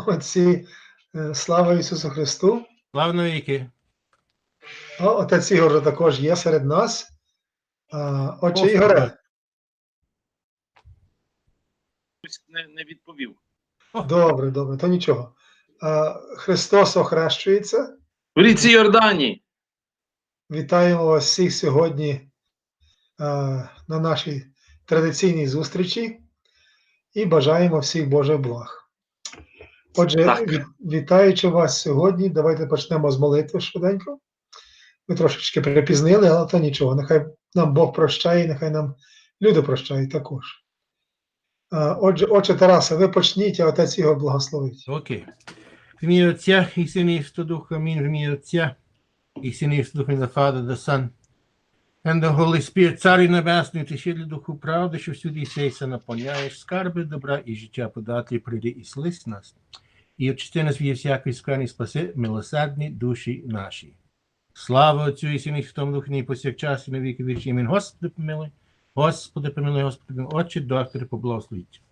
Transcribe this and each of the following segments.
Отці, слава Ісусу Христу. Слава навіки. Отець Ігор також є серед нас. Отче Господи. Ігоре. Не відповів. Добре, то нічого. Христос охрещується. В ріці Йордані. Вітаємо вас всіх сьогодні на нашій традиційній зустрічі і бажаємо всіх Божих благ. Отже, вітаючи вас сьогодні, давайте почнемо з молитви швиденько. Ми трошечки припізнили, але то нічого. Нехай нам Бог прощає, нехай нам люди прощають також. Отже, Тарасе, ви почніть, а отець Ігор благословить. Окей. В ім'я Отця і Сина і Святого Духа, амінь. В ім'я Отця і Сина і Святого Духа, the Father, the Son, and the Holy Spirit, Царю Небесний, Утішителю Духу правди, що всюди сейся наповняєш, скарби добра і життя подати, прийди і слись нас, і очисти нас від всякої скверни, спаси милосердні душі наші. Слава Отцю і Сину і Святому Духу, нині повсякчас і на віки вічні. Амінь. Господи помилуй, Господи помилуй, Господи помилуй. Отче, доктори, поблагословіть.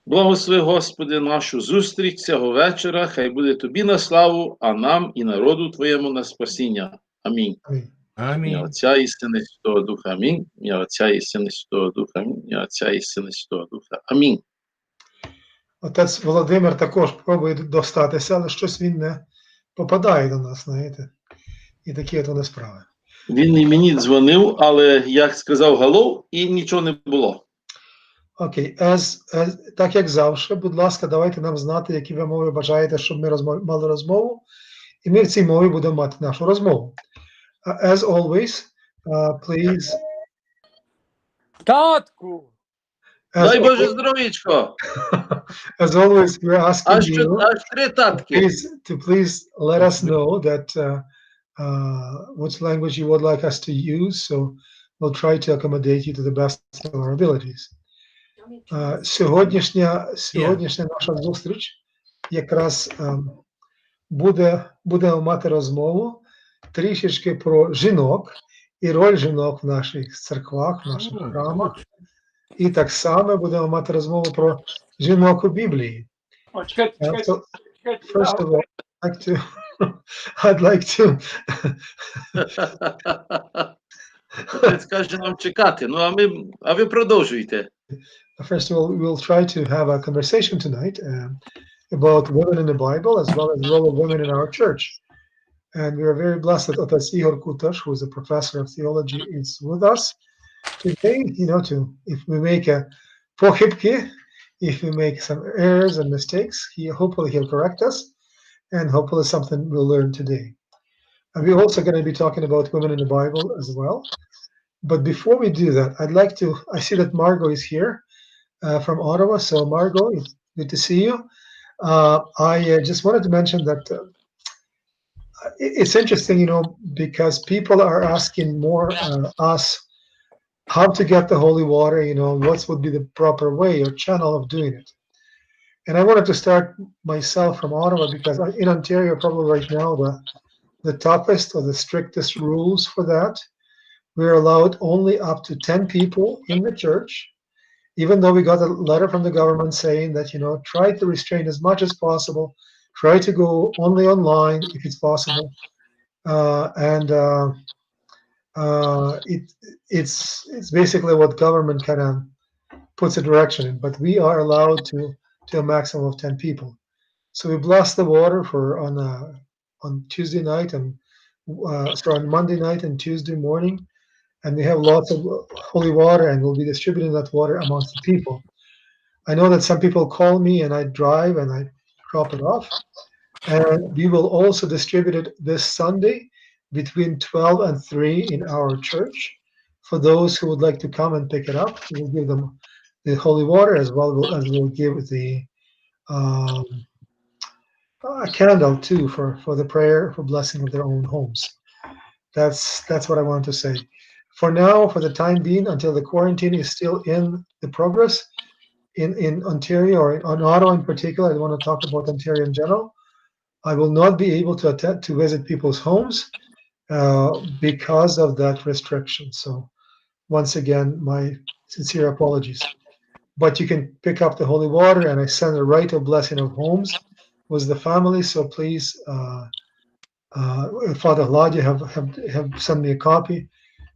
Благослови, Господи, нашу зустріч цього вечора. Хай буде Тобі на славу, а нам і народу Твоєму на спасіння. Амінь. Амінь. Ім'я Отця і Сина і Святого Духа. Амінь. Ім'я Отця і Сина і Святого Духа. Амінь. Ім'я Отця і Сина і Святого Духа. Амінь. Отець Володимир також пробує достатися, але щось він не попадає до нас, знаєте. І такі от вони справи. Він і мені дзвонив, але як сказав «Галов» і нічого не було. Окей, так як завжди, будь ласка, давайте нам знати, які ви мови бажаєте, щоб ми мали розмову, і ми в цій мові будемо мати нашу розмову. As always, please... Татку! Дай Боже здоров'ячко! As always, we're asking you аж три татки. to please let us know that which language you would like us to use, so we'll try to accommodate you to the best of our abilities. Сьогоднішня наша зустріч якраз буде мати розмову трішечки про жінок і роль жінок в наших церквах, в наших храмах. І так само будемо мати розмову про жінок у Біблії. First of all, I'd like to Скаже нам чекати. Ну, а ви продовжуйте. First of all, we'll try to have a conversation tonight about women in the Bible as well as the role of women in our church. And we are very blessed that Otas Igor Kutash, who is a professor of theology, is with us today. You know, if we make a pohybki, if we make some errors and mistakes, hopefully he'll correct us, and hopefully something we'll learn today. And we're also going to be talking about women in the Bible as well. But before we do that, I see that Margot is here. From Ottawa. So Margot, it's good to see you. I just wanted to mention that it's interesting, you know, because people are asking more us how to get the holy water, you know, what would be the proper way or channel of doing it. And I wanted to start myself from Ottawa because in Ontario, probably right now, the toughest or the strictest rules for that, we're allowed only up to 10 people in the church. Even though we got a letter from the government saying that, you know, try to restrain as much as possible, try to go only online if it's possible. It's basically what government kind of puts a direction in, but we are allowed to a maximum of 10 people. So we bless the water on Tuesday night and on Monday night and Tuesday morning. And we have lots of holy water, and we'll be distributing that water amongst the people. I know that some people call me, and I drive, and I drop it off. And we will also distribute it this Sunday between 12 and 3 in our church. For those who would like to come and pick it up, we'll give them the holy water as well as we'll give the a candle too for the prayer for blessing of their own homes. That's what I want to say. For now, for the time being, until the quarantine is still in the progress in Ontario or in Ottawa in particular, I want to talk about Ontario in general. I will not be able to visit people's homes because of that restriction. So once again, my sincere apologies. but you can pick up the holy water, and I send a rite of blessing of homes with the family. So please, Father Vlad, you have sent me a copy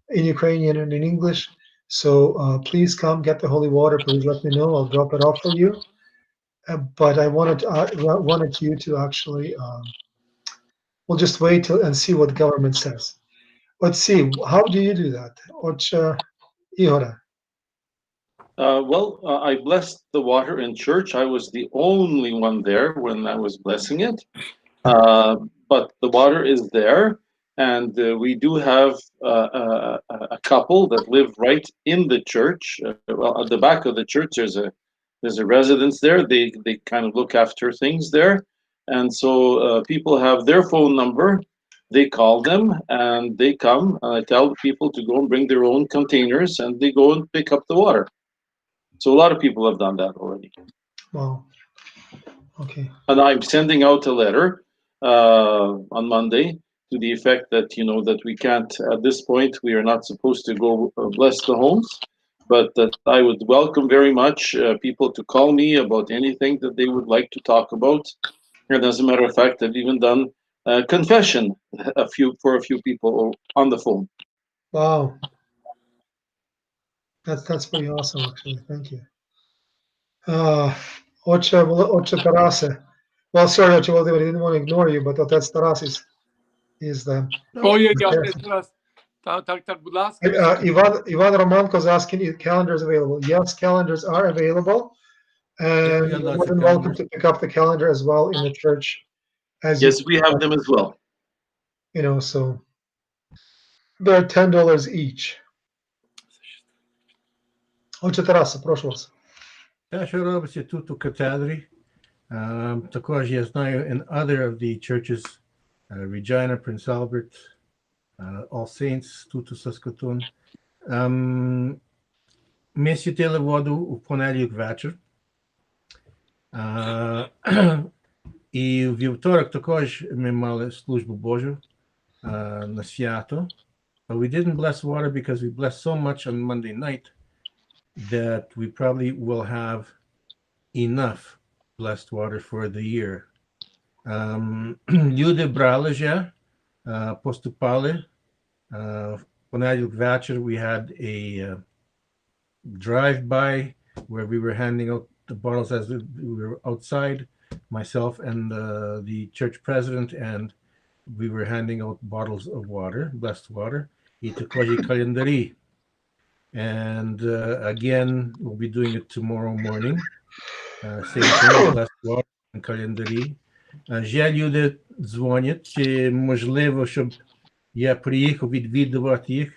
in Ukrainian and in English. So please come get the holy water. Please let me know. I'll drop it off for you. But I wanted you to actually. We'll just wait till and see what the government says. Let's see. How do you do that? Ihora. I blessed the water in church. I was the only one there when I was blessing it. But the water is there, and we do have a couple that live right in the church. Well, at the back of the church, there's a residence there. They kind of look after things there, and so people have their phone number. They call them, and they come. And I tell the people to go and bring their own containers, and they go and pick up the water. So a lot of people have done that already. Wow. Okay. And I'm sending out a letter on Monday to the effect that that we can't at this point. We are not supposed to go bless the homes, but that I would welcome very much people to call me about anything that they would like to talk about. And as a matter of fact, I've even done confession for a few people on the phone. Wow. That's pretty awesome, actually. Thank you. Ocha Tarase. Well, sorry, Ocha Valdemar, I didn't want to ignore you, but that's Taras is the. Так, будь ласка. Ivan Romanko is asking if calendars available. Yes, calendars are available. And Yeah, you're lots more of than welcome calendars. to pick up the calendar as well in the church. Yes, we have them as well. So they're $10 each. Отче Тарасе, прошу вас. Те, що робиться тут у катедрі, також я знаю in other of the churches, Regina, Prince Albert, All Saints, тут у Saskatoon. Ми світили воду у понеділок вечір. І в вівторок також ми мали службу Божу на свято. But we didn't bless water because we blessed so much on Monday night that we probably will have enough blessed water for the year. Люди брали вже, поступали. В понеділок вечір we had a drive-by where we were handing out the bottles as we were outside, myself and the church president, and we were handing out bottles of water, blessed water. І також і календарі. And again, we'll be doing it tomorrow morning. Same thing, blessed water and календарі. Вже люди дзвонять, чи можливо, щоб я приїхав відвідувати їх.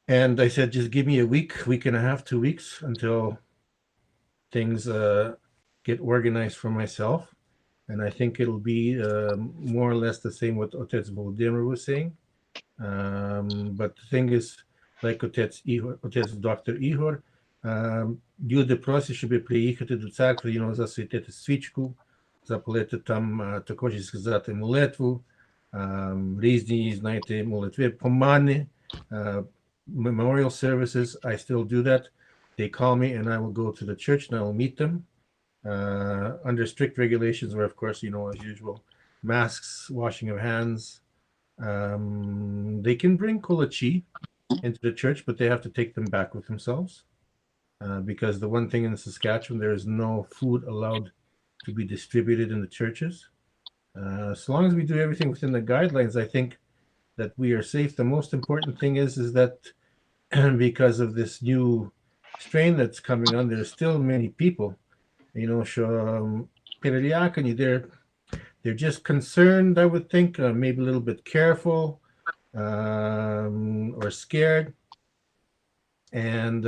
And I said, just give me a week and a half, 2 weeks until things get organized for myself. And I think it'll be more or less the same what Otec Volodymyr was saying. But the thing is, like Otec Dr. Ігор, люди просять, щоб приїхати до церкви, засвітити свічку, запалити там, також і сказати молитву, різні, знаєте, молитви, помани, memorial services. I still do that. They call me and I will go to the church and I will meet them under strict regulations where, of course, as usual, masks, washing of hands. They can bring kolachi into the church, but they have to take them back with themselves because the one thing in Saskatchewan, there is no food allowed to be distributed in the churches. As long as we do everything within the guidelines, I think that we are safe. The most important thing is that because of this new strain that's coming on, there's still many people, they're just concerned, I would think, maybe a little bit careful or scared. And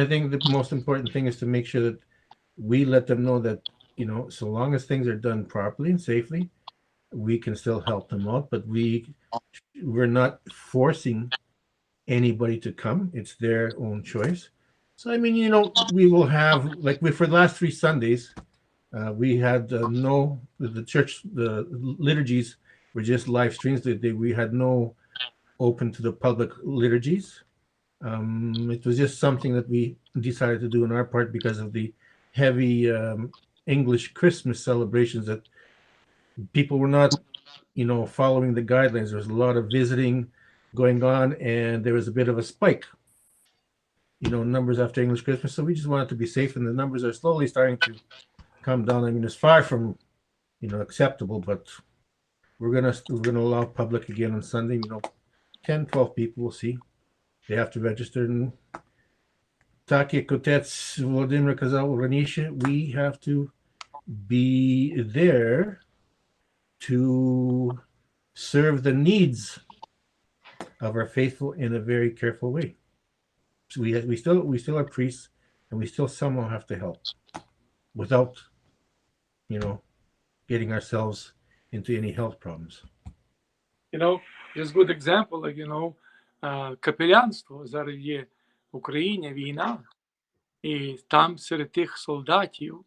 I think the most important thing is to make sure that we let them know that, so long as things are done properly and safely, we can still help them out, but we're not forcing anybody to come. It's their own choice. So, I mean, we will have, like for the last 3 Sundays, we had the church, the liturgies were just live streams. We had no open to the public liturgies. It was just something that we decided to do on our part because of the heavy English Christmas celebrations that people were not, following the guidelines. There was a lot of visiting going on, and there was a bit of a spike, numbers after English Christmas. So we just wanted to be safe, and the numbers are slowly starting to come down. I mean, it's far from, acceptable, but we're gonna allow public again on Sunday. 10, 12 people. We'll see. They have to register. And так як отець Володимир казав раніше, we have to be there to serve the needs of our faithful in a very careful way. So we still are priests, and we still somehow have to help without, getting ourselves into any health problems. Just good example, капелянство. Зараз є в Україні війна, і там серед тих солдатів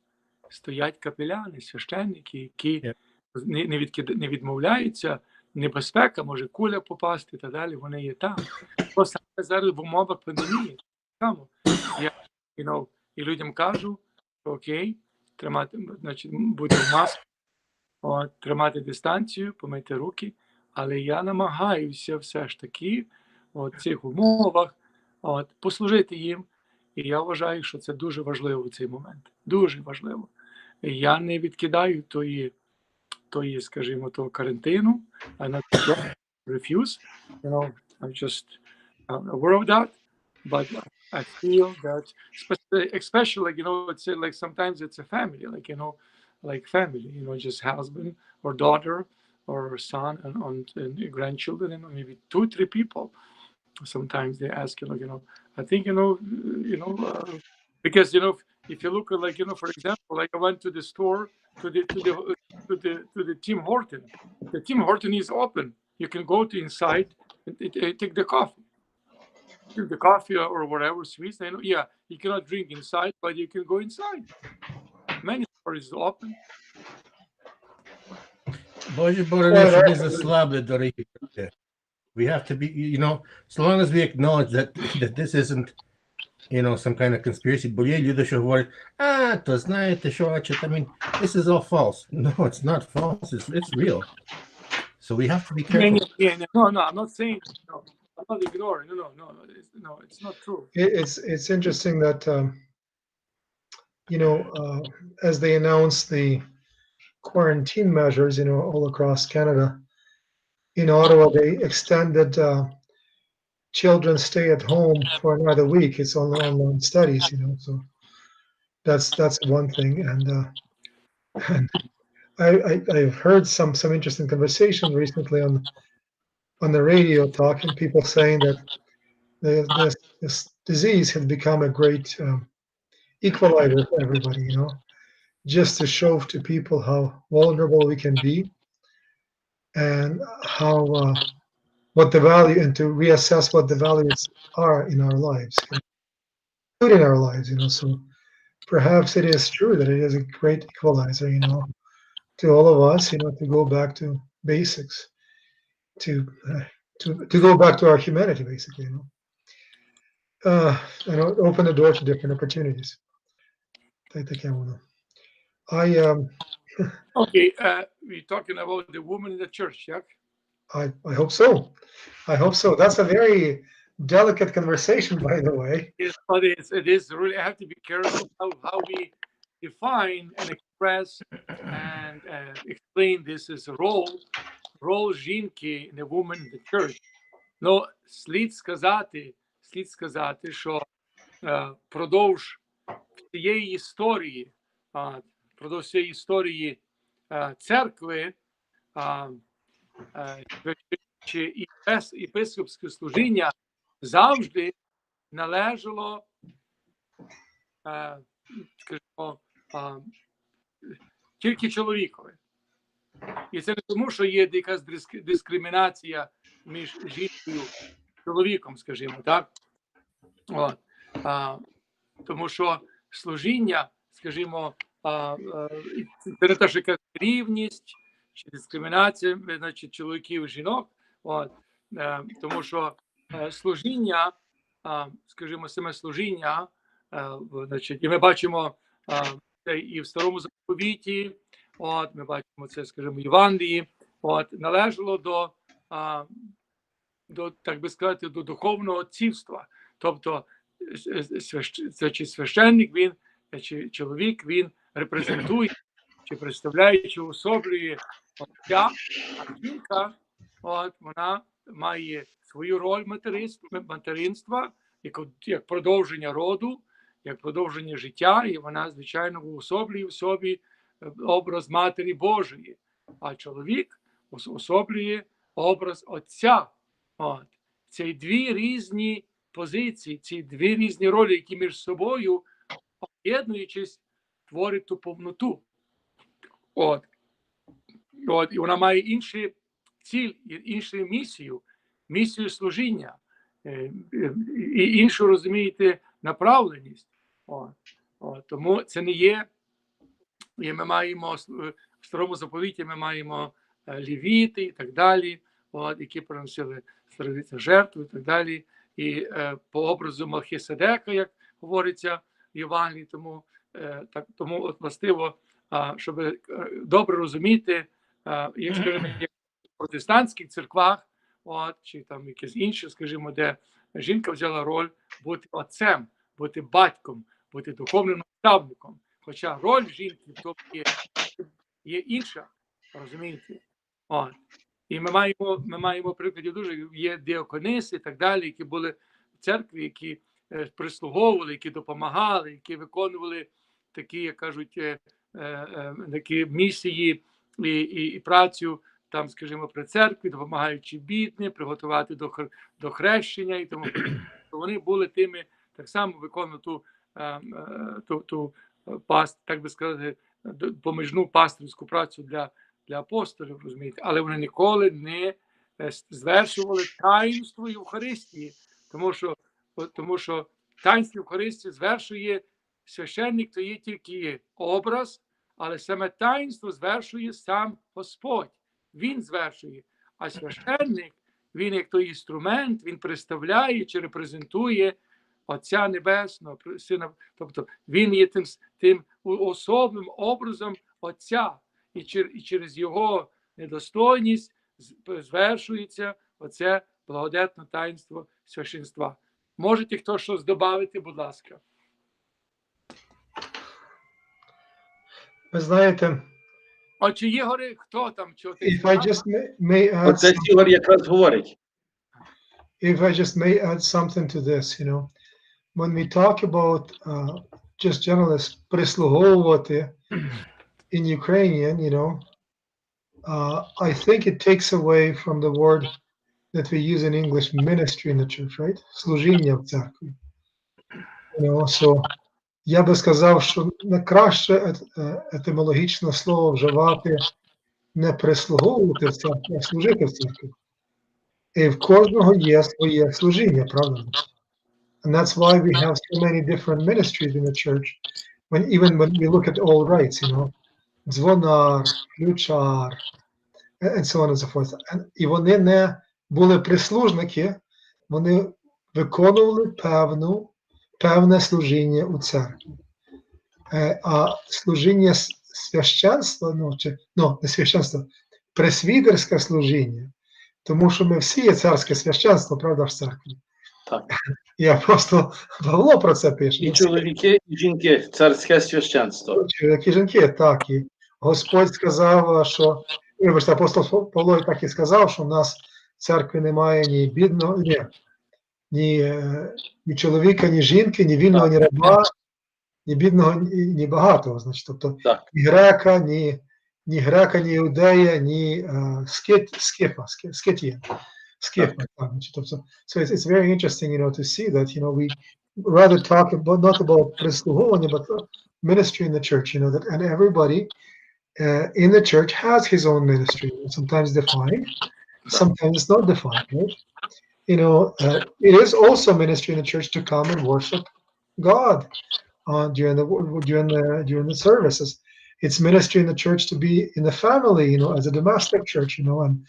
стоять капеляни, священники, які не відмовляються, небезпека, може куля попасти і так далі, вони є там. То саме зараз в умовах пандемії. І людям кажу, що окей, бути в маску, тримати дистанцію, помити руки, але я намагаюся все ж таки в цих умовах послужити їм. І я вважаю, що це дуже важливо в цей момент. Дуже важливо. І я не відкидаю тої, скажімо, того карантину. I not refuse. I'm just aware of that. But I feel that, especially, it's like sometimes it's a family, like family, just husband or daughter or son and grandchildren, maybe 2-3 people. Sometimes they ask, I think, because, if you look at, for example, I went to the store, to the Tim Horton. The Tim Horton is open. You can go to inside and take the coffee. Drink the coffee or whatever sweets. You cannot drink inside, but you can go inside. Many stores is open. Боже борони, щоб не заслабли, дорогі. We have to be, so long as we acknowledge that this isn't, some kind of conspiracy. Бо є люди, що говорять, то знаєте, що, I mean, this is all false. No, it's not false. It's real. So we have to be careful. No, I'm not saying, I'm not ignoring. No, it's not true. It's interesting that, as they announce the quarantine measures, all across Canada, in Ottawa, they extended children's stay at home for another week. It's on online studies, so that's one thing. And I've heard some interesting conversation recently on the radio, talking people saying that this disease has become a great equalizer for everybody, just to show to people how vulnerable we can be, and how what the value, and to reassess what the values are in our lives, including our lives. So perhaps it is true that it is a great equalizer, to all of us, to go back to basics, to go back to our humanity, basically, open the door to different opportunities. Okay, we're talking about the woman in the church, yeah? I hope so. I hope so. That's a very delicate conversation, by the way. Yes, but it is really, I have to be careful how we define and express and explain this as a role жінки in the woman in the church. Ну, слід сказати, що впродовж цієї історії церкви, чи єпископське служіння завжди належало, скажімо, тільки чоловікові. І це не тому, що є якась дискримінація між жінкою і чоловіком, скажімо, так? Тому що служіння, скажімо, це не те, що якась рівність чи дискримінація, значить, чоловіків і жінок, тому що служіння скажімо, саме служіння, значить, і ми бачимо це і в Старому Заповіті, ми бачимо це, скажімо, в Євангелії, належало до, так би сказати, до духовного отцівства. Тобто чи священник, він, чи чоловік, він репрезентує, чи представляє, чи особлює отця, а жінка, вона має свою роль материнства, як продовження роду, як продовження життя, і вона, звичайно, уособлює в собі образ Матері Божої, а чоловік уособлює образ Отця. Це дві різні позиції, ці дві різні ролі, які між собою, об'єднуючись, творять ту повноту. І вона має інший ціль, іншу місію служіння, і іншу, розумієте, направленість. Тому це не є, і ми маємо в Старому Заповіті, ми маємо левіти і так далі, які приносили жертву і так далі, і по образу Мелхиседека, як говориться в Євангелії, тому властиво, щоб добре розуміти, як, скажімо, в протестантських церквах, чи там якесь інше, скажімо, де жінка взяла роль бути отцем, бути батьком, бути духовним наставником. Хоча роль жінки в тому є інша, розумієте? І ми маємо прикладів дуже, є діакониси і так далі, які були в церкві, які прислуговували, які допомагали, які виконували такі, як кажуть, такі місії і працю там, скажімо, при церкві, допомагаючи бідним, приготувати до хрещення і тому. Вони були тими, так само виконували ту так би сказати, поміжну пастирську працю для апостолів, розумієте, але вони ніколи не звершували таїнство Євхаристії, тому що таїнство Євхаристії звершує священник, то є тільки образ, але саме таїнство звершує сам Господь. Він звершує, а священник, він як той інструмент, він представляє чи репрезентує Отця Небесного, Сина, тобто він є тим особливим образом Отця, і через його недостойність звершується оце благодатне таїнство священства. Можете хто щось додати, будь ласка? Ви знаєте, Отче Ігоре, хто там? if I just may add Отець Ігор якраз говорить. if I just may add something to this, when we talk about just generally прислуговувати in Ukrainian, I think it takes away from the word that we use in English, ministry in the church, right? Служіння в церкві. So я би сказав, що найкраще етимологічне слово вживати не прислуговувати в церкві, а служити в церкві. І в кожного є своє служіння, правда? And that's why we have so many different ministries in the church. Even when we look at all rights, дзвонар, ключар, and so on and so forth. І вони не були прислужники, вони виконували певне служіння у церкві. А служіння священства, не священство, пресвітерське служіння, тому що ми всі є царське священство, правда, в церкві. Так. Я просто Павло про це пише. І чоловіки, і жінки, царське священство. Чоловіки, жінки, так. І Господь сказав, що, вибачте, апостол Павло так і сказав, що в нас в церкві немає ні бідного, ні чоловіка, ні жінки, ні вільного, ні раба, ні бідного, ні багатого. Значить, тобто ні грека, ні іудея, ні скифа. So it's very interesting, to see that, we rather talk about not about прислуговування, but ministry in the church, that and everybody in the church has his own ministry, sometimes defined, sometimes it's not defined, right? It is also ministry in the church to come and worship God during the services. It's ministry in the church to be in the family, as a domestic church, and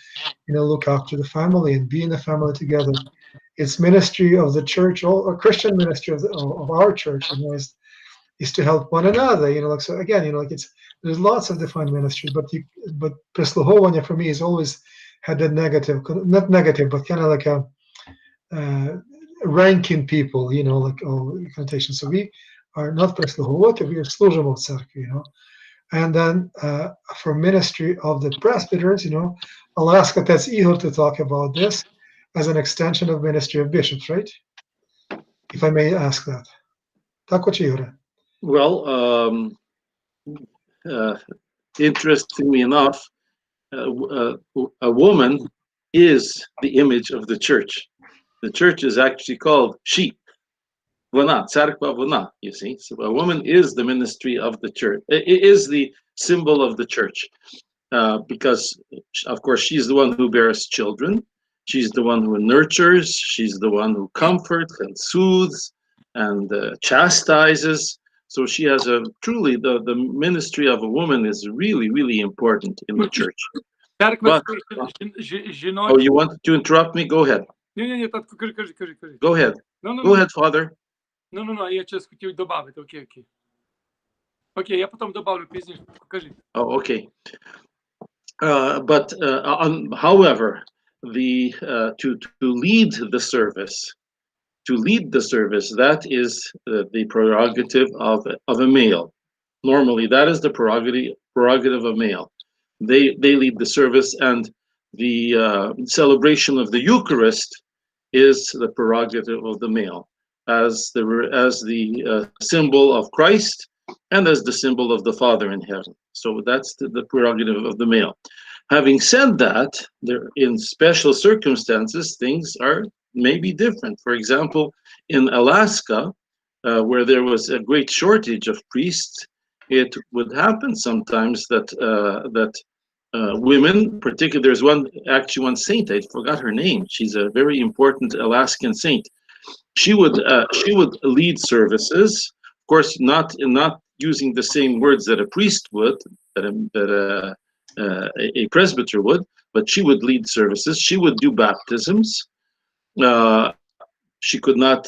look after the family and be in the family together. it's ministry of the church, or Christian ministry of our church, is to help one another. Like, so again, like there's lots of different ministries, but Presluhovanya for me has always had that negative, not negative, but kind of like a ranking people, like connotation. So we are not Presluhovoti, we are Slужимо в церкви, And then for ministry of the presbyters, I'll ask Otec Igor to talk about this as an extension of ministry of bishops, right? If I may ask that. Так, Отче Ігоре. Well, interestingly enough, a woman is the image of the church. The church is actually called sheep. Vona, церква vona, you see. So a woman is the ministry of the church. It is the symbol of the church. Because, of course, she's the one who bears children. She's the one who nurtures. She's the one who comforts and soothes and chastises. So she has truly the ministry of a woman is really, really important in the church. Церква Oh, you wanted to interrupt me? Go ahead. Ні, татко, кажи. Go ahead. Ну, Go ahead, Father. я щось хотів додати, окей. Окей, я потім добавлю пізніше, кажи. Oh, okay. However, to lead the service, that is the prerogative of a male. Normally, that is the prerogative of male. They lead the service, and the celebration of the Eucharist is the prerogative of the male, as the symbol of Christ and as the symbol of the Father in heaven. So that's the prerogative of the male. Having said that, in special circumstances, things are maybe different. For example, in Alaska, where there was a great shortage of priests, it would happen sometimes that women, particularly, there's one saint, I forgot her name. She's a very important Alaskan saint. She would lead services, of course, not using the same words that a priest would, that a presbyter would, but she would lead services. She would do baptisms. She could not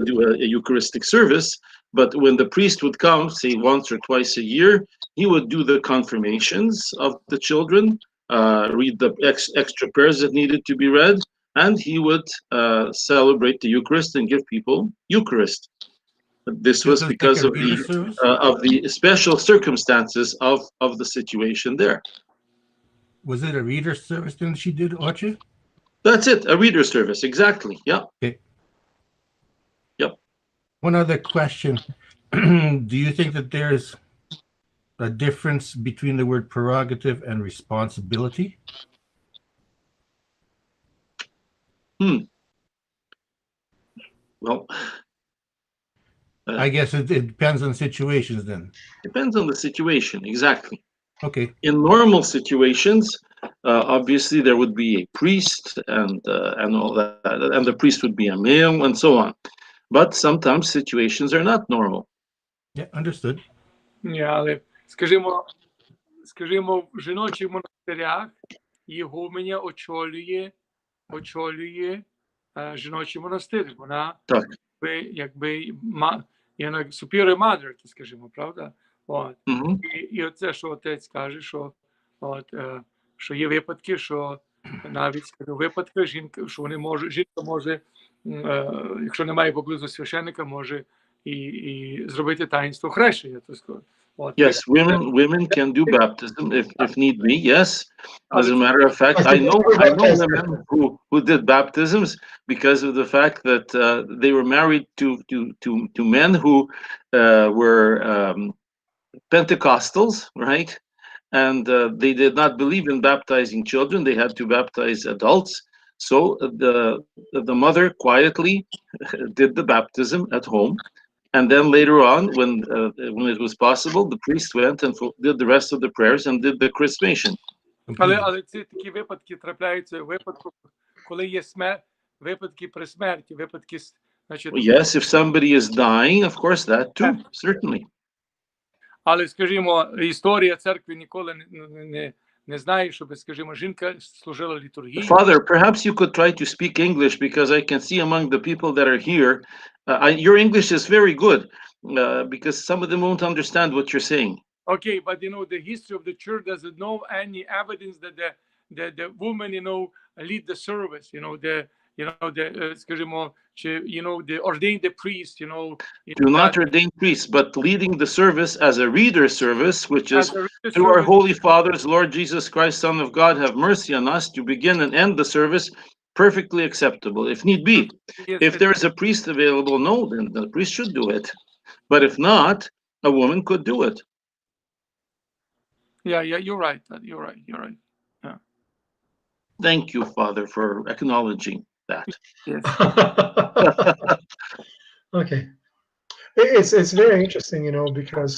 do a Eucharistic service, but when the priest would come, say once or twice a year, he would do the confirmations of the children, read the extra prayers that needed to be read, and he would celebrate the Eucharist and give people Eucharist. This was because of the special circumstances of the situation there. Was it a reader service then she did, Otche? That's it, a reader service, exactly. Yeah. Okay. Yep. One other question. Do you think that there's a difference between the word prerogative and responsibility? Well, I guess it depends on situations then. Depends on the situation, exactly. Okay. In normal situations, obviously there would be a priest and all that, and the priest would be a male and so on. But sometimes situations are not normal. Yeah, understood. Ні, але скажімо, в жіночих монастирях ігуменя очолює жіночий монастир. Вона Так. якби superior mother, скажімо, правда? Угу. І оце, що отець каже, що є випадки, що навіть випадки жінка може, якщо немає поблизу священника, може і зробити таїнство хрещення. Yes, women can do baptism if need be. Yes, as a matter of fact, I know women who did baptisms because of the fact that they were married to men who were Pentecostals, right? And they did not believe in baptizing children. They had to baptize adults. So the mother quietly did the baptism at home. And then later on, when it was possible, the priest went and did the rest of the prayers and did the chrismation. Але ці такі випадки трапляються коли є випадки при смерті, випадки, значить. Yes, if somebody is dying, of course, that too, certainly. Але, скажімо, історія церкви ніколи не знає, щоб, скажімо, жінка служила літургію. Father, perhaps you could try to speak English, because I can see among the people that are here, your English is very good, because some of them won't understand what you're saying. Okay, but the history of the church doesn't know any evidence that the woman, lead the service. Скажімо, чи they ordained the priest. Do not ordain priests, but leading the service as a reader service, which is As a reader through our service. Holy Fathers, Lord Jesus Christ, Son of God, have mercy on us, to begin and end the service perfectly acceptable, if need be. Yes, If there is a priest available, no, then the priest should do it. But if not, a woman could do it. yeah, you're right. You're right. Thank you, Father, for acknowledging that. Yes. Okay. It's very interesting, because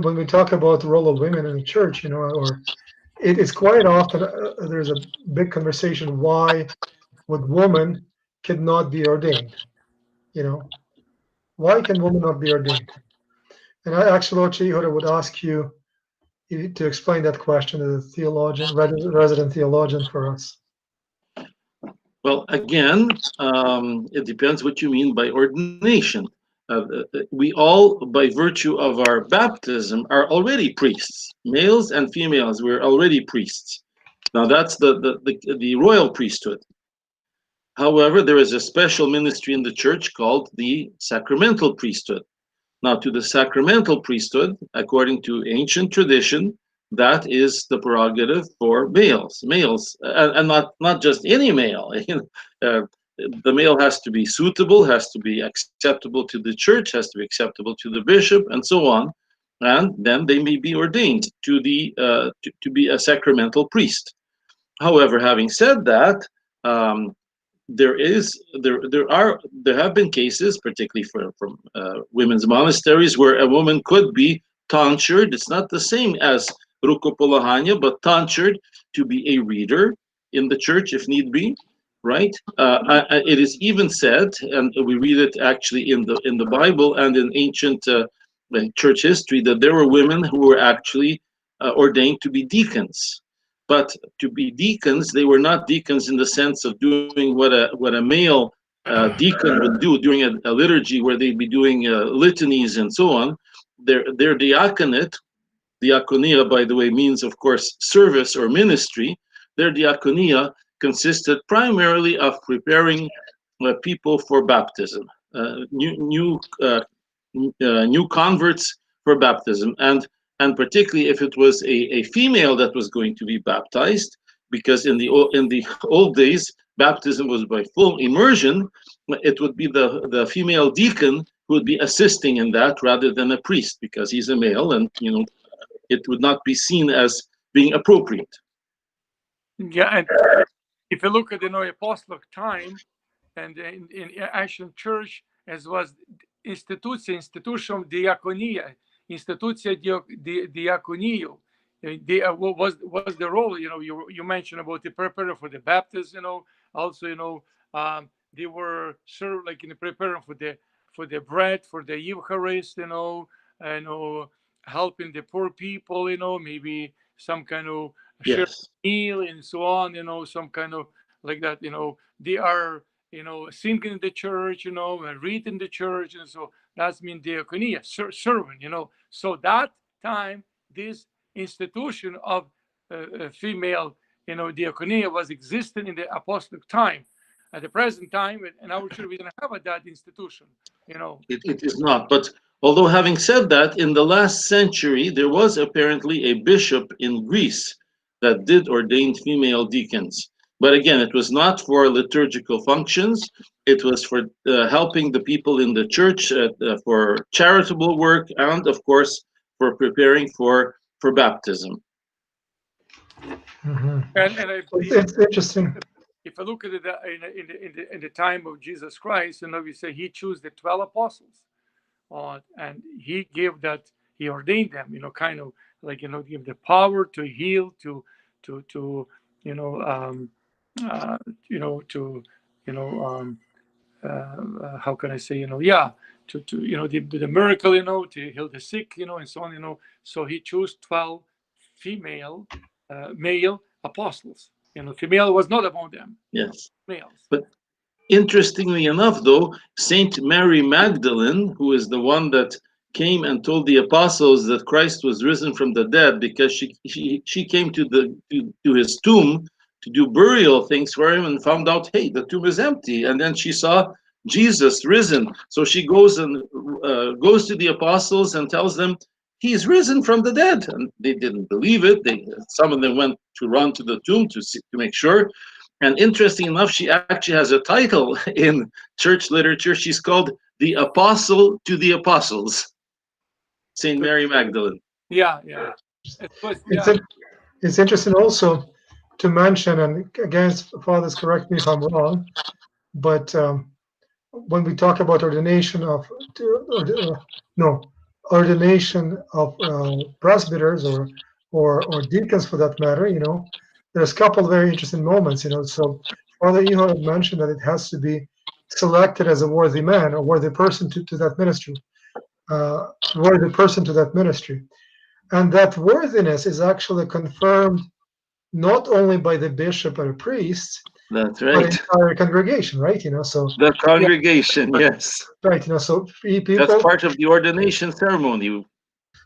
when we talk about the role of women in the church, or it is quite often there's a big conversation why would women cannot be ordained. Why can women not be ordained? And I actually, Lord Chihura, would ask you to explain that question as a theologian, resident theologian for us. Well, again, it depends what you mean by ordination. We all, by virtue of our baptism, are already priests. Males and females, we're already priests. Now, that's the royal priesthood. However, there is a special ministry in the church called the sacramental priesthood. Now, to the sacramental priesthood, according to ancient tradition, that is the prerogative for males, and not just any male. The male has to be suitable, has to be acceptable to the church, has to be acceptable to the bishop, and so on, and then they may be ordained to be a sacramental priest. However, having said that, there have been cases, particularly from women's monasteries, where a woman could be tonsured. It's not the same as rukopolahanya, but tonsured to be a reader in the church if need be, right? It is even said, and we read it actually in the Bible and in ancient church history, that there were women who were actually ordained to be deacons. But to be deacons, they were not deacons in the sense of doing what a male deacon would do during a liturgy, where they'd be doing litanies and so on. Their diaconate, diaconia, by the way, means, of course, service or ministry. Their diaconia consisted primarily of preparing people for baptism, new converts for baptism, and particularly if it was a female that was going to be baptized, because in the old days, baptism was by full immersion. It would be the female deacon who would be assisting in that rather than a priest, because he's a male, and it would not be seen as being appropriate. Yeah, and if you look at the apostolic time and in ancient church, as was institution diaconia, institutia diaconio, was the role. You mentioned about the preparing for the baptism. Also, they were served like in preparing for the bread, for the Eucharist. Helping the poor people. Maybe some kind of Yes. meal and so on. Some kind of like that. They are singing in the church. And reading the church, and so that's mean diaconia, serving. So that time, this institution of female, diaconia was existing in the apostolic time. At the present time, in our church, we don't have that institution. It is not. But although having said that, in the last century, there was apparently a bishop in Greece that did ordain female deacons. But again, it was not for liturgical functions. It was for helping the people in the church, for charitable work, and of course, for preparing for baptism. Mhm. And It's interesting. if I look at it in the time of Jesus Christ, we say he chose the 12 apostles, and he gave that, he ordained them, kind of like give the power to heal, how can I say, to the miracle, to heal the sick, and so on, So he chose 12 female, male apostles. Female was not among them. Yes. Males. But interestingly enough, though, Saint Mary Magdalene, who is the one that came and told the apostles that Christ was risen from the dead, because she came to his tomb to do burial things for him and found out, hey, the tomb is empty. And then she saw Jesus risen. So she goes to the apostles and tells them, he's risen from the dead. And they didn't believe it. Some of them went to run to the tomb to make sure. And interesting enough, she actually has a title in church literature. She's called the Apostle to the Apostles, Saint Mary Magdalene. Yeah. It's interesting also to mention, and again, fathers, correct me if I'm wrong, but when we talk about ordination of presbyters or deacons for that matter, there's a couple of very interesting moments, So Father Ihor had mentioned that it has to be selected as a worthy man or worthy person to that ministry, and that worthiness is actually confirmed not only by the bishop or a priest, that's right, but the entire congregation, right? So the congregation, yes, right. So people. That's part of the ordination ceremony.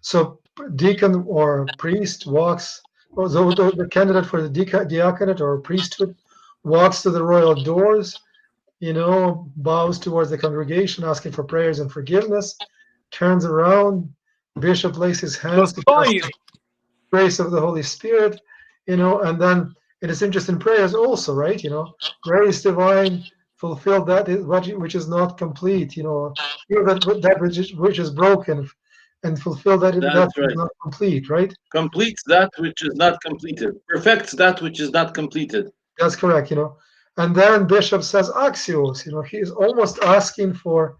So deacon or priest walks, or the candidate for the diaconate or priesthood walks to the royal doors, bows towards the congregation, asking for prayers and forgiveness, turns around, bishop lays his hands to the grace of the Holy Spirit, and then it is interesting prayers also, right? Grace divine, fulfill that which is not complete, heal that which is broken, and fulfill that which is not complete, right? Completes that which is not completed. Perfects that which is not completed. That's correct, And then bishop says axios, he is almost asking for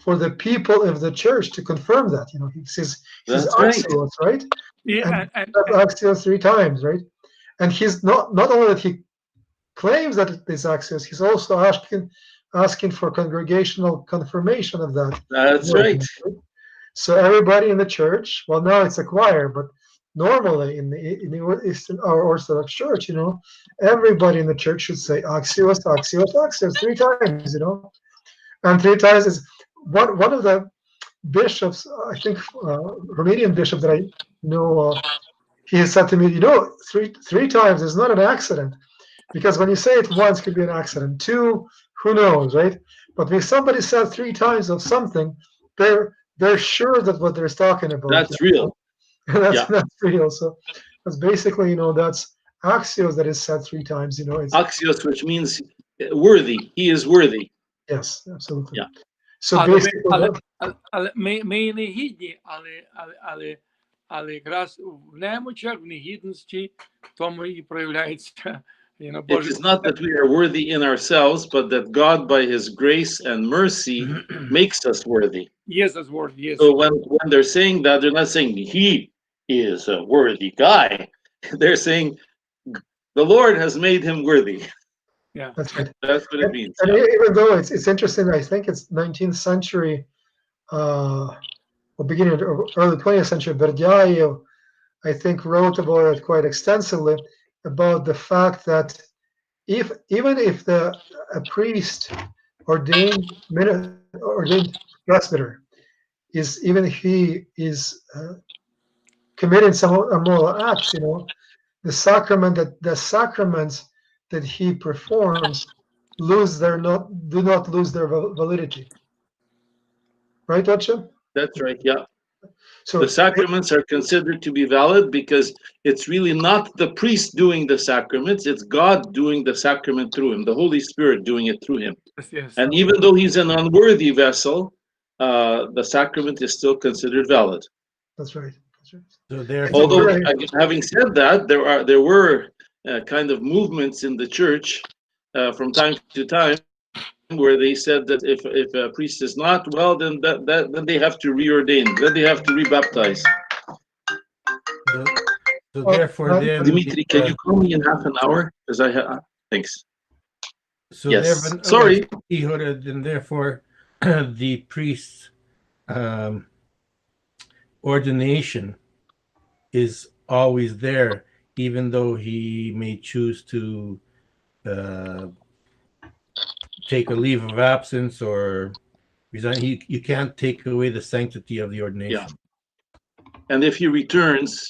the people of the church to confirm that, he says axios, right? Yeah, and axios 3 times, right? And he's not only that he claims that it is axios, he's also asking for congregational confirmation of that. That's right. So everybody in the church, well, now it's a choir, but normally in our Orthodox church, everybody in the church should say axios, axios, axios 3 times, and 3 times is one of the bishops, I think, Romanian bishop that I know. He said to me, three times is not an accident, because when you say it once, it could be an accident. 2, who knows, right? But if somebody said 3 times of something, they're sure that what they're talking about. That's real. That's real. So that's basically, that's axios that is said 3 times. It's axios, which means worthy. He is worthy. Yes, absolutely. Yeah. So basically, ми не гідні, але якраз в немочах, в негідності, тому і проявляється. It is not that we are worthy in ourselves, but that God, by His grace and mercy, makes us worthy. Yes, that's worthy. Yes. So when they're saying that, they're not saying he is a worthy guy. They're saying the Lord has made him worthy. Yeah, that's right. That's what it means. And even though it's interesting, I think it's 19th century, beginning of early 20th century, Berdyaev, I think, wrote about it quite extensively, about the fact that even if a priest ordained presbyter he is committing some immoral acts, the sacraments that he performs do not lose their validity. Right, Ocha? That's right, yeah. So the sacraments are considered to be valid because it's really not the priest doing the sacraments, it's God doing the sacrament through him, the Holy Spirit doing it through him. Yes. And even though he's an unworthy vessel, the sacrament is still considered valid. That's right. So although, having said that, there were kind of movements in the church from time to time where they said that if a priest is not, well, then they have to reordain, then they have to rebaptize. So therefore, then Dimitri, can you call me in half an hour? Because I have thanks. So yes. Sorry. And therefore, the priest's ordination is always there, even though he may choose to take a leave of absence or resign. You can't take away the sanctity of the ordination. And if he returns,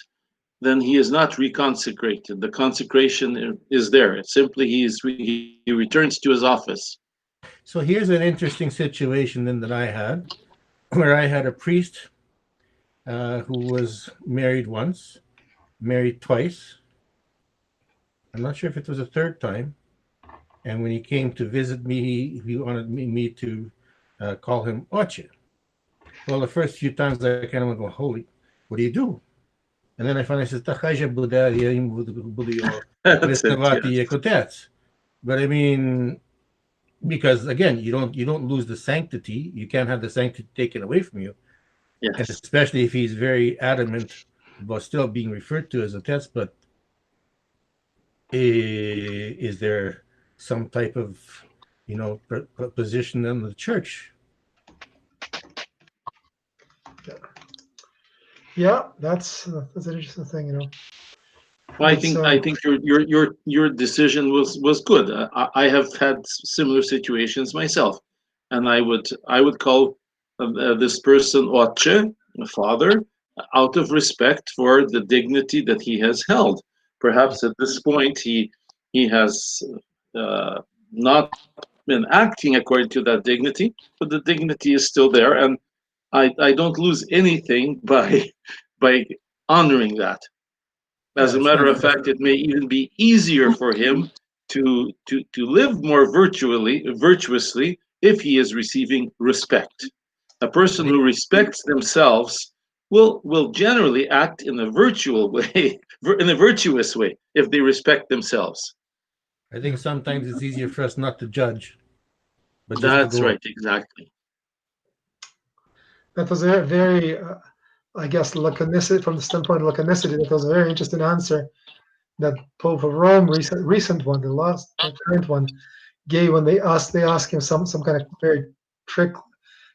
then he is not reconsecrated. The consecration is there. It's simply he returns to his office. So here's an interesting situation then that I had, where I had a priest who was married once, married twice. I'm not sure if it was a third time. And when he came to visit me, he wanted me to call him Oche. Well, the first few times I kind of went, well, holy, what do you do? And then I finally said, That's it. Yes. but I mean, because again, you don't lose the sanctity. You can't have the sanctity taken away from you. And Yes. especially if he's very adamant about still being referred to as a test. But is there some type of, position in the church? Yeah, that's an interesting thing, Well, I It's, think your decision was good. I have had similar situations myself, and I would call this person Oche, father, out of respect for the dignity that he has held. Perhaps at this point he has not been acting according to that dignity, but the dignity is still there, and I don't lose anything by honoring that. As a matter of fact, it may even be easier for him to live more virtuously if he is receiving respect. A person who respects themselves will generally act in a virtual way, in a virtuous way, if they respect themselves. I think sometimes it's easier for us not to judge, but just That's to go. right, exactly. That was a very, I guess, laconicity from the standpoint of laconicity. That was a very interesting answer that Pope of Rome, recent one, the current one, gave when they asked him some kind of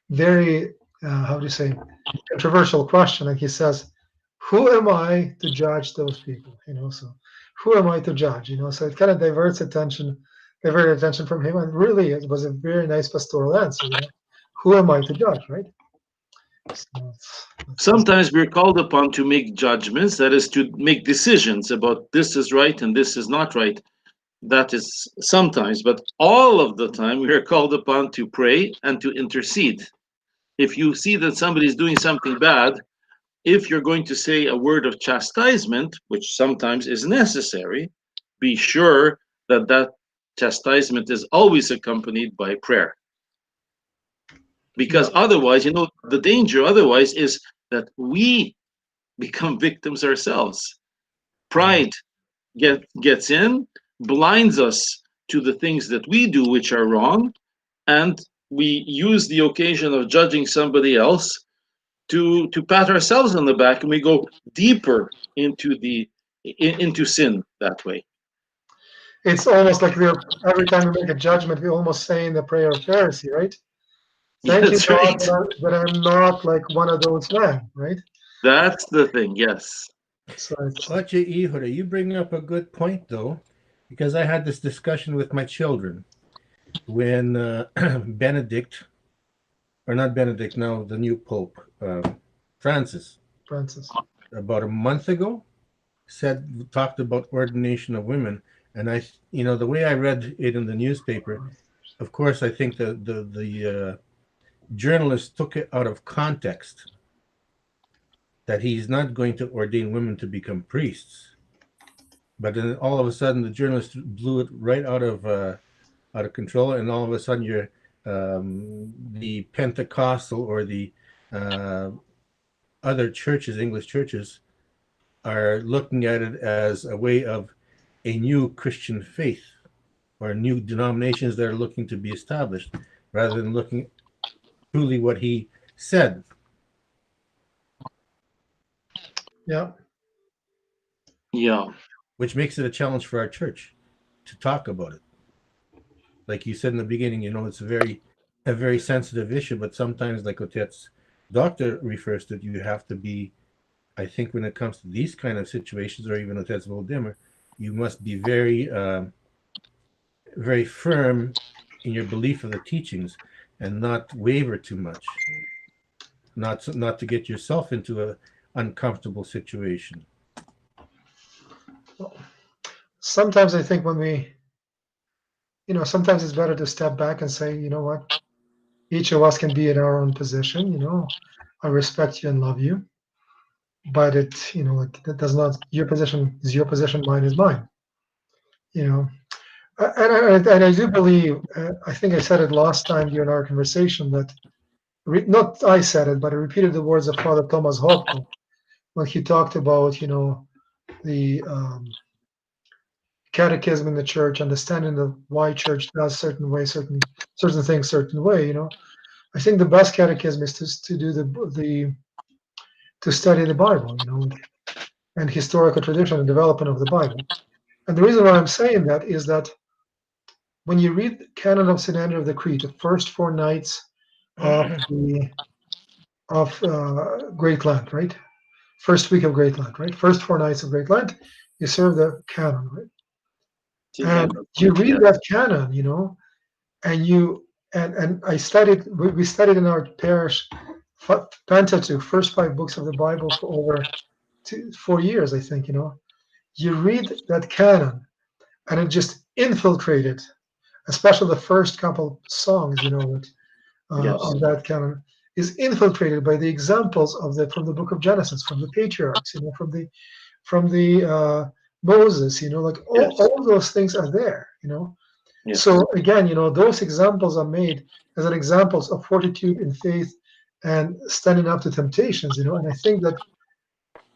very how do you say, controversial question, and he says, "Who am I to judge those people?" So who am I to judge? So it kind of diverted attention from him, and really it was a very nice pastoral answer. Who am I to judge, right? So Sometimes we're called upon to make judgments, that is, to make decisions about this is right and this is not right. That is sometimes, but all of the time we are called upon to pray and to intercede. If you see that somebody is doing something bad, if you're going to say a word of chastisement, which sometimes is necessary, be sure that that chastisement is always accompanied by prayer. Because otherwise, the danger otherwise is that we become victims ourselves. Pride gets in, blinds us to the things that we do which are wrong, and we use the occasion of judging somebody else to pat ourselves on the back, and we go deeper into sin that way. it's almost like every time we make a judgment, we're almost saying the prayer of Pharisee, right? Thank you, That's God, right. that I'm not like one of those men, right? That's the thing, yes. So it's Oche Ihora, you bring up a good point, though, because I had this discussion with my children when Benedict, or not Benedict, now the new Pope, Francis, about a month ago, talked about ordination of women, and the way I read it in the newspaper, of course, I think the journalist took it out of context, that he's not going to ordain women to become priests. But then all of a sudden, the journalist blew it right out of control, and all of a sudden, you're the Pentecostal or the other churches, English churches, are looking at it as a way of a new Christian faith or new denominations that are looking to be established, rather than looking truly what he said. Yeah. Which makes it a challenge for our church to talk about it. Like you said in the beginning, it's a very sensitive issue, but sometimes, like Otet's doctor refers to it, you have to be I think when it comes to these kind of situations, or even Otez Volodymyr, you must be very, very firm in your belief of the teachings and not waver too much, not to get yourself into an uncomfortable situation. Sometimes I think when we, sometimes it's better to step back and say, you know what, each of us can be in our own position. I respect you and love you, but that does not. Your position is your position. Mine is mine. You know, and I do believe. I think I said it last time during our conversation that not I said it, but I repeated the words of Father Thomas Hopko when he talked about the catechism in the church, understanding the why church does certain way, certain things certain way. I think the best catechism is to do to study the Bible, and historical tradition and development of the Bible. And the reason why I'm saying that is that when you read the Canon of St. Andrew of the Crete, the first 4 nights of Great Lent, right? First week of Great Lent, right? First 4 nights of Great Lent, you serve the canon, right? And you read that canon, and I studied. We studied in our parish Pentateuch, first 5 books of the Bible for over 4 years, I think. You read that canon, and it just infiltrated, especially the first couple songs, of that canon is infiltrated by the examples from the book of Genesis, from the patriarchs, from the Moses, all those things are there, Yes. So again, those examples are made as an examples of fortitude in faith and standing up to temptations, and I think that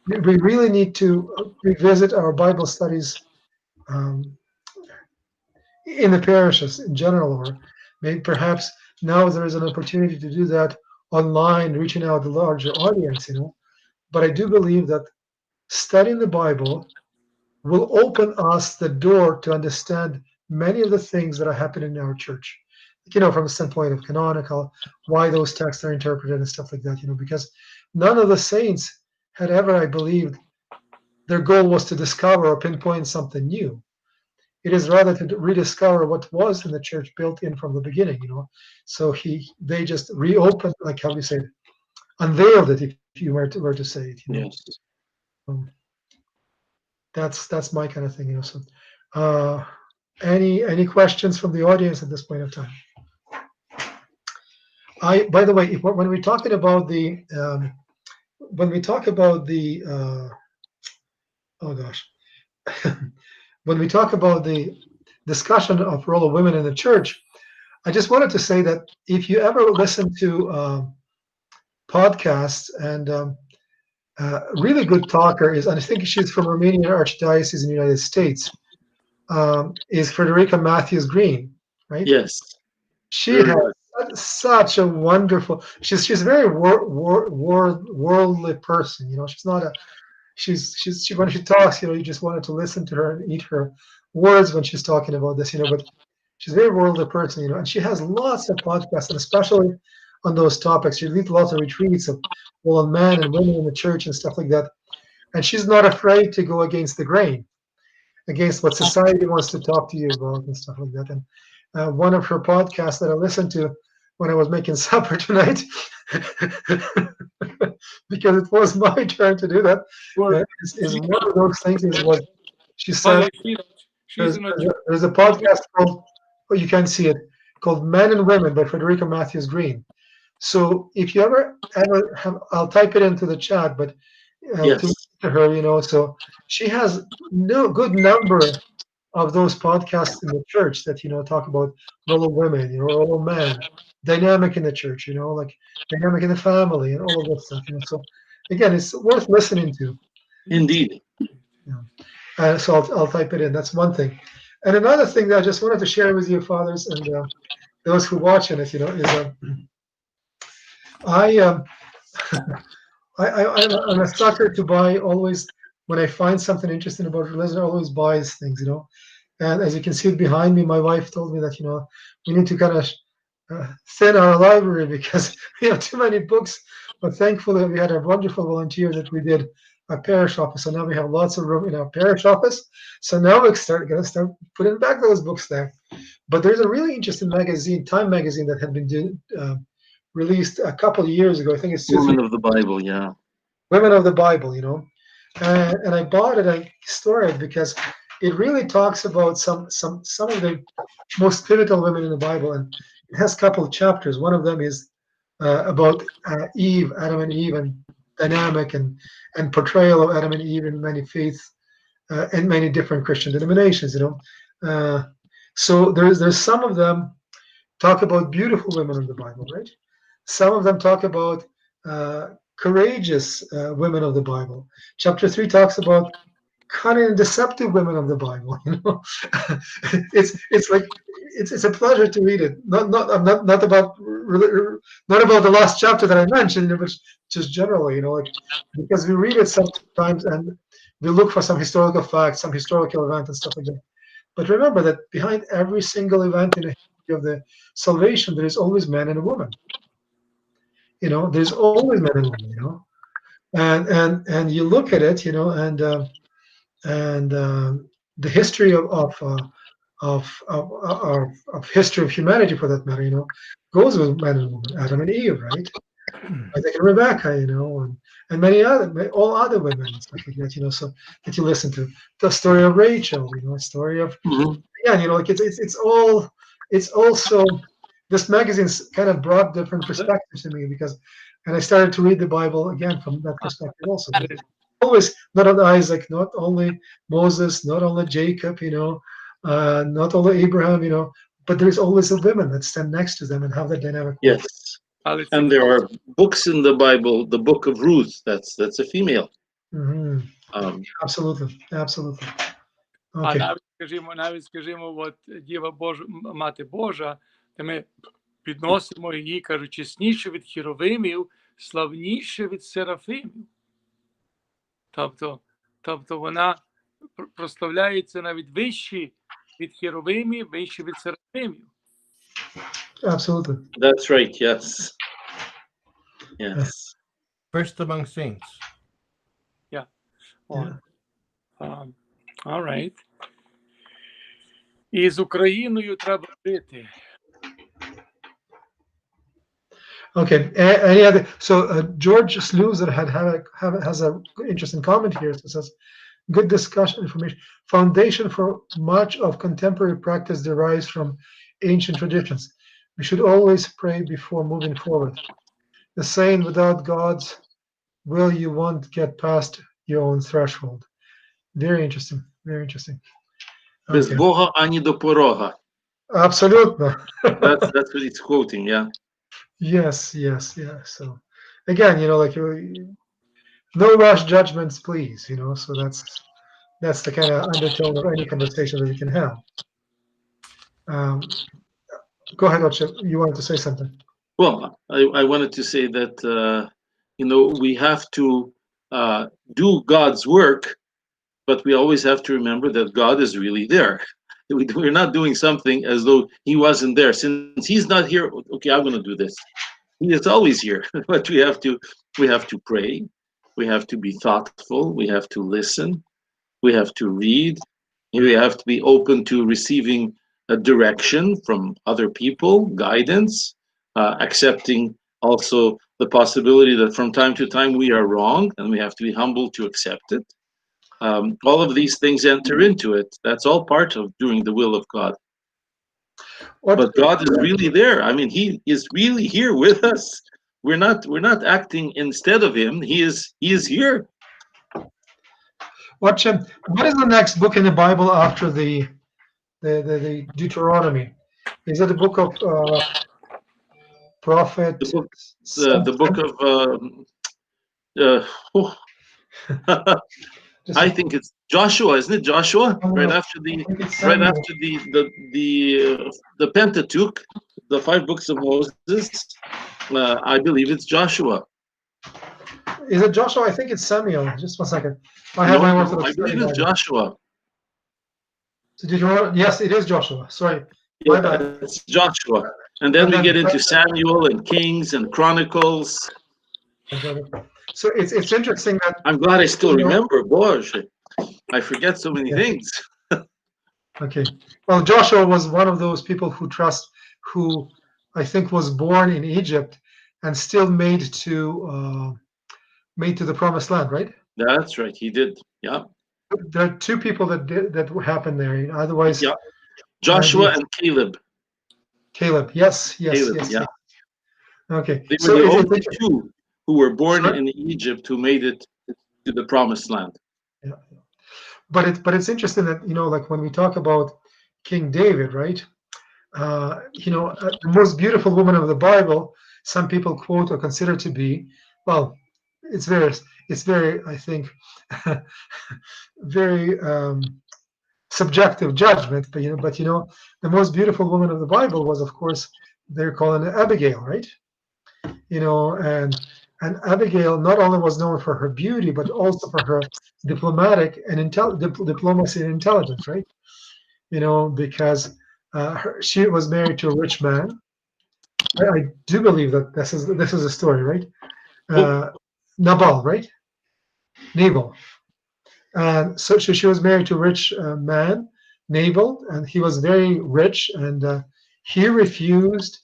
we really need to revisit our Bible studies in the parishes in general, or maybe perhaps now there is an opportunity to do that online, reaching out to larger audience, But I do believe that studying the Bible will open us the door to understand many of the things that are happening in our church. From a standpoint of canonical, why those texts are interpreted and stuff like that, because none of the saints had ever, I believe, their goal was to discover or pinpoint something new. It is rather to rediscover what was in the church built in from the beginning, So they just reopened, like how do you say it, unveiled it, if you were to say it, Yes. That's my kind of thing, So, any questions from the audience at this point of time? By the way, when we're talking about the oh gosh, when we talk about the discussion of role of women in the church, I just wanted to say that if you ever listen to podcasts, and really good talker is, and I think she's from Romanian Archdiocese in the United States, is Frederica Matthews Green, right? Yes. She Very has good. such a wonderful. She's a very worldly person. She's not a. She when she talks, you just wanted to listen to her and eat her words when she's talking about this. But she's a very worldly person. And she has lots of podcasts, and especially on those topics. She leads lots of retreats of men and women in the church and stuff like that. And she's not afraid to go against the grain, against what society wants to talk to you about and stuff like that. And one of her podcasts that I listened to when I was making supper tonight, because it was my turn to do that, is one of those things is what she said. There's a podcast called, you can't see it, called Men and Women by Frederica Matthews Green. So if you ever have, I'll type it into the chat, but to her, so she has good number of those podcasts in the church that talk about role of women, role of men, dynamic in the church, like dynamic in the family and all of that stuff. So again, it's worth listening to. Indeed. So I'll type it in. That's one thing. And another thing that I just wanted to share with you, fathers, and those who watching it, is I'm a sucker to buy always when I find something interesting about religion. I always buy things, And as you can see behind me, my wife told me that we need to kind of thin our library because we have too many books. But thankfully, we had a wonderful volunteer that we did a parish office. So now we have lots of room in our parish office. So now we're going to start putting back those books there. But there's a really interesting magazine, Time magazine, that had been released a couple of years ago. I think it's Women of the Bible, yeah. Women of the Bible, you know. And I bought it, I stored it because it really talks about some of the most pivotal women in the Bible, and it has a couple of chapters. One of them is about Eve, Adam and Eve, and dynamic and portrayal of Adam and Eve in many faiths and many different Christian denominations. You know, so there's some of them talk about beautiful women in the Bible, right? Some of them talk about courageous women of the Bible. Chapter 3 talks about cunning and deceptive women of the Bible. You know, it's like it's a pleasure to read it. Not about the last chapter that I mentioned, but just generally, you know, like because we read it sometimes and we look for some historical facts, some historical event and stuff like that. But remember that behind every single event in the history of the salvation, there is always man and a woman. You know, there's always men and women. You know, and you look at it, you know, and the history of history of humanity, for that matter, you know, goes with men and women, Adam and Eve, right? Isaac and Rebecca, you know, and all other women and stuff like that, you know. So that you listen to the story of Rachel, you know, a story of yeah, you know, like it's also this magazine's kind of brought different perspectives to me because, and I started to read the Bible again from that perspective also. Always not only Isaac, not only Moses, not only Jacob, you know, not only Abraham, you know, but there's always a woman that stand next to them and have that dynamic. Yes. And there are books in the Bible, the book of Ruth, that's a female. Absolutely. А Okay. навіть, скажімо, от Діва Божа, Мати Божа, де ми підносимо її, кажуть, чесніше від хіровимів, славніше від серафимів. Тобто вона прославляється навіть вище від хіровимів, вище від серафимів. Absolutely. That's right, yes. Yes. First among saints. Yeah. All right. І з Україною треба жити. Okay. Any other? So George Sluzer has a interesting comment here. It says, "Good discussion, information. Foundation for much of contemporary practice derives from ancient traditions. We should always pray before moving forward. The saying, without God's will, you won't get past your own threshold." Very interesting. Very interesting. Без Okay. Бога ані до порога. Absolutely. That's what it's quoting, yeah. Yes. So again, you know, like no rush judgments, please. You know, so that's the kind of undertone of any conversation that you can have. Go ahead, Ocha. You wanted to say something? Well, I wanted to say that you know, we have to do God's work, but we always have to remember that God is really there. We're not doing something as though he wasn't there. Since he's not here, okay, I'm going to do this. He is always here, but we have to pray. We have to be thoughtful. We have to listen. We have to read. We have to be open to receiving a direction from other people, guidance, accepting also the possibility that from time to time we are wrong, and we have to be humble to accept it. All of these things enter into it. That's all part of doing the will of God. But God is really there. I mean, he is really here with us. We're not acting instead of him. He is here. What is the next book in the Bible after the Deuteronomy? Is it the book of prophet? The book of I think it's Joshua, isn't it? Joshua, right after the Pentateuch, the 5 books of Moses. I believe it's Joshua. Is it Joshua? I think it's Samuel. Just 1 second. I believe it's Joshua. Yes, it is Joshua. Sorry. Yeah, it's Joshua. And then we get into Samuel and Kings and Chronicles. So it's interesting that I'm glad I still you know, remember. Boy, I forget so many Yeah. things. okay. Well, Joshua was one of those people who I think was born in Egypt and still made to the promised land, right? That's right. He did. Yeah. There are two people that happened there. Otherwise, Yeah. Joshua and Caleb. Caleb. Yes. Caleb. Yes. Yeah. Yes. Okay. They were So the is only it? two who were born Sorry? in Egypt who made it to the promised land. Yeah. But it's interesting that like when we talk about King David, right? The most beautiful woman of the Bible, some people quote or consider to be, well, it's very, I think, very subjective judgment. But the most beautiful woman of the Bible was, of course, they're calling it Abigail, right? And Abigail not only was known for her beauty, but also for her diplomatic and diplomacy and intelligence, right? Because she was married to a rich man. I do believe that this is a story, right? Nabal, right? Nabal. And so she was married to a rich man, Nabal, and he was very rich, and he refused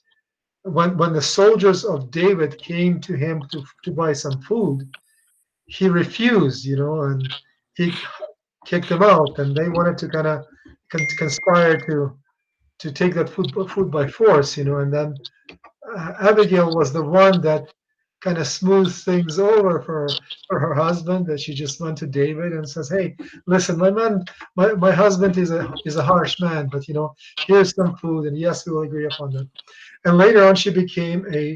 when the soldiers of David came to him to buy some food. He refused, and he kicked them out, and they wanted to kind of conspire to take that food by force, and then Abigail was the one that kind of smoothed things over for her husband. That she just went to David and says, "Hey, listen, my husband is a harsh man, but here's some food, and yes, we will agree upon that." And later on, she became a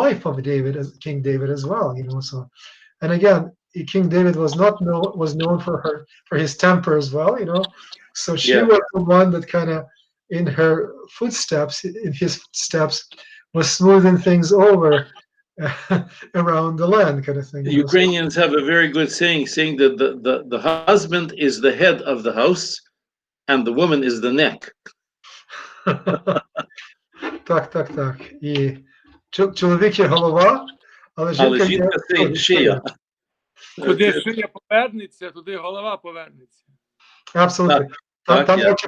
wife of David, as King David as well. So, and again, King David was known for his temper as well. So she Yeah. was the one that kind of in his footsteps, was smoothing things over around the land, kind of thing. The Ukrainians have a very good saying that the husband is the head of the house and the woman is the neck. Так. І чоловік є голова, але Але жінка є жінка це шия. Куди шия повернеться, туди голова повернеться. Absolutely. Так, Там yeah, очі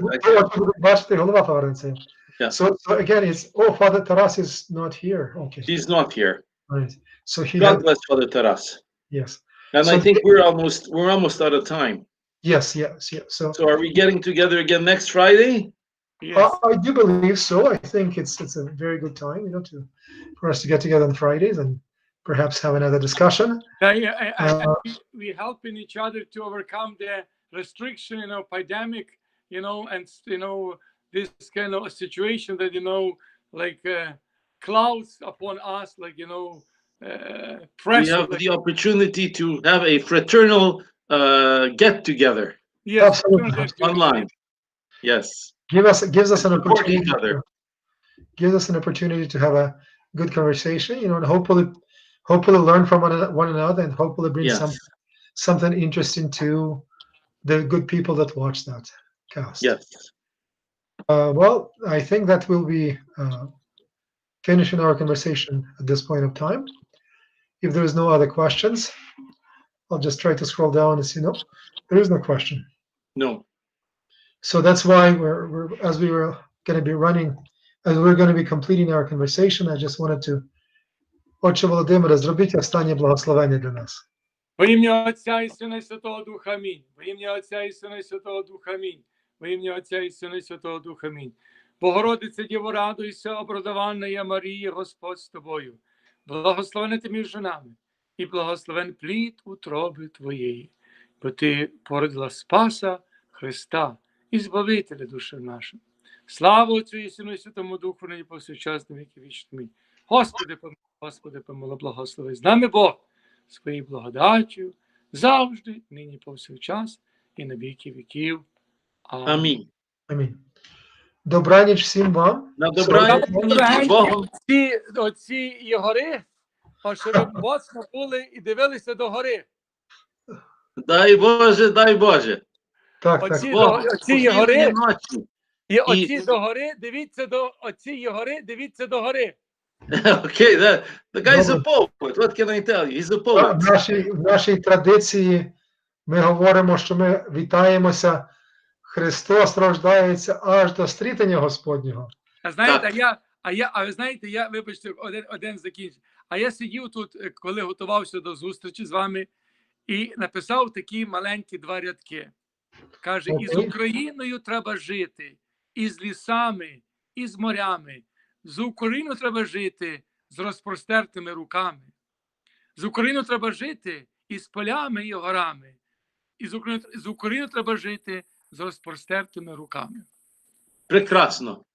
будуть бачити, голова повернеться. Yeah. So again, it's Father Taras is not here. Okay. He's not here. Right. So he God bless Father Taras. yes. And So I think we're almost out of time. Yes. So are we getting together again next Friday? Yes. I do believe so. I think it's a very good time, for us to get together on Fridays and perhaps have another discussion. We helping each other to overcome the restriction, pandemic, and this kind of a situation that like clouds upon us, like pressure. We have the opportunity to have a fraternal get together. Yes, Absolutely. Online. Yes. Gives us an Support opportunity. each other. Gives us an opportunity to have a good conversation, and hopefully learn from one another, and hopefully bring Yes. something interesting to the good people that watch that cast. Yes. Well, I think that we'll be finishing our conversation at this point of time. If there is no other questions, I'll just try to scroll down and see. No, there is no question. No. So that's why as we're going to be completing our conversation, I just wanted to, Отче Володимире, зробіть останнє благословення для нас. Во ім'я Отця і Сина і Святого Духа, амінь. Во ім'я Отця і Сина і Святого Духа, амінь. Во ім'я Отця і Сина і Святого Духа, амінь. Богородице, Діво, радуйся, обрадована я Марія, Господь з тобою. Благословена ти між жінами, і благословен плід утроби твоєї. Бо ти породила Спаса, Христа і Збавителя душі нашим. Слава Отцю і Сину і Святому Духу, нині повсякчас на віки вічні. Амінь. Господи, помилуй, благослови з нами Бог своєю благодаттю, завжди, нині повсякчас і на віки віків. Амінь. Амінь. Добраніч всім вам. На добраніч. Богом. Оці Єгори, щоб ви моцно були і дивилися до гори. Дай Боже, дай Боже. Так. Оці Єгори, і оці до гори, дивіться до гори. Okay, the guy's a Добре. poet. What can I tell you? He's a В poet. нашій традиції ми говоримо, що ми вітаємося, Христос рождається аж до стрітення Господнього. А знаєте, Так. а ви знаєте, вибачте, один закінчив. А я сидів тут, коли готувався до зустрічі з вами, і написав такі маленькі 2 рядки. Каже, і з Окей. Україною треба жити, і з лісами, і з морями. З Україною треба жити з розпростертими руками. З Україною треба жити і з полями, і горами. І з Україною треба жити з розпростертими руками. Прекрасно.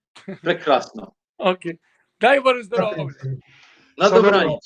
Прекрасно. Окей. Дай Боже здоров'я. На Самого добраніч.